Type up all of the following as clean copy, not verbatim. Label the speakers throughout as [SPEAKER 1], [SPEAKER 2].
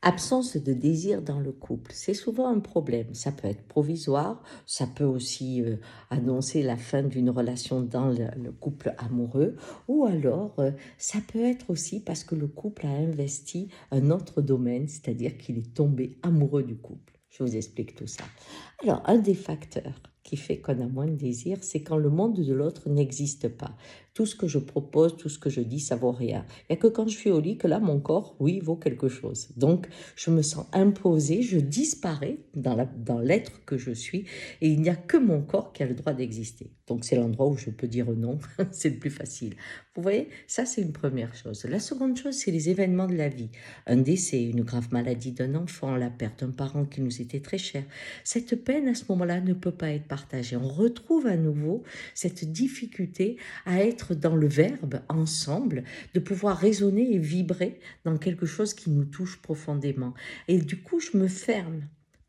[SPEAKER 1] Absence de désir dans le couple, c'est souvent un problème. Ça peut être provisoire, ça peut aussi annoncer la fin d'une relation dans le couple amoureux, ou alors ça peut être aussi parce que le couple a investi un autre domaine, c'est-à-dire qu'il est tombé amoureux du couple. Je vous explique tout ça. Alors, un des facteurs qui fait qu'on a moins de désir, c'est quand le monde de l'autre n'existe pas. Tout ce que je propose, tout ce que je dis, ça vaut rien. Il n'y a que quand je suis au lit que là, mon corps, oui, vaut quelque chose. Donc, je me sens imposée, je disparais dans l'être que je suis, et il n'y a que mon corps qui a le droit d'exister. Donc, c'est l'endroit où je peux dire non, c'est le plus facile. Vous voyez, ça, c'est une première chose. La seconde chose, c'est les événements de la vie. Un décès, une grave maladie d'un enfant, la perte d'un parent qui nous était très cher. Cette peine, à ce moment-là, ne peut pas être partagée. On retrouve à nouveau cette difficulté à être dans le verbe ensemble, de pouvoir raisonner et vibrer dans quelque chose qui nous touche profondément. Et du coup, je me ferme.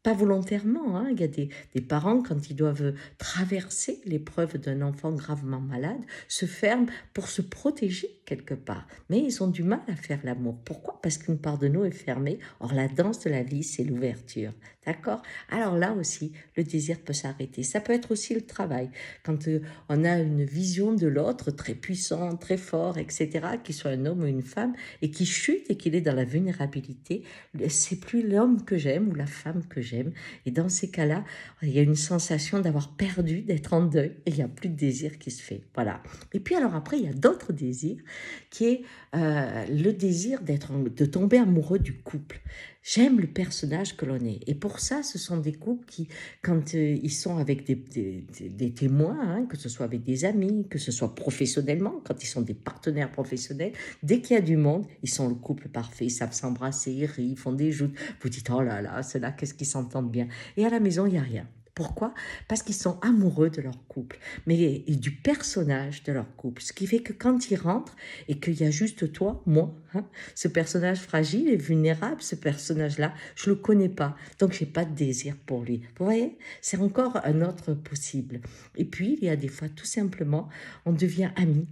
[SPEAKER 1] Pas volontairement, hein. Il y a des parents, quand ils doivent traverser l'épreuve d'un enfant gravement malade, se ferment pour se protéger quelque part. Mais ils ont du mal à faire l'amour. Pourquoi? Parce qu'une part de nous est fermée. Or, la danse de la vie, c'est l'ouverture. D'accord? Alors là aussi, le désir peut s'arrêter. Ça peut être aussi le travail. Quand on a une vision de l'autre très puissant, très fort, etc., qu'il soit un homme ou une femme, et qui chute et qu'il est dans la vulnérabilité, c'est plus l'homme que j'aime ou la femme que j'aime. Et dans ces cas-là, il y a une sensation d'avoir perdu, d'être en deuil, et il n'y a plus de désir qui se fait. Voilà. Et puis alors après, il y a d'autres désirs, qui est le désir de tomber amoureux du couple. J'aime le personnage que l'on est. Et pour ça, ce sont des couples qui, quand ils sont avec des témoins, hein, que ce soit avec des amis, que ce soit professionnellement, quand ils sont des partenaires professionnels, dès qu'il y a du monde, ils sont le couple parfait, ils savent s'embrasser, ils rient, ils font des joutes. Vous dites, oh là là, ceux-là, qu'est-ce qu'ils s'entendent bien. Et à la maison, il n'y a rien. Pourquoi? Parce qu'ils sont amoureux de leur couple, mais et du personnage de leur couple. Ce qui fait que quand ils rentrent et qu'il y a juste toi, moi, hein, ce personnage fragile et vulnérable, ce personnage-là, je ne le connais pas, donc je n'ai pas de désir pour lui. Vous voyez? C'est encore un autre possible. Et puis, il y a des fois, tout simplement, on devient amis.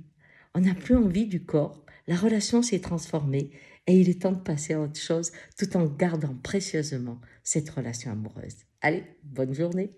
[SPEAKER 1] On n'a plus envie du corps. La relation s'est transformée et il est temps de passer à autre chose tout en gardant précieusement cette relation amoureuse. Allez, bonne journée.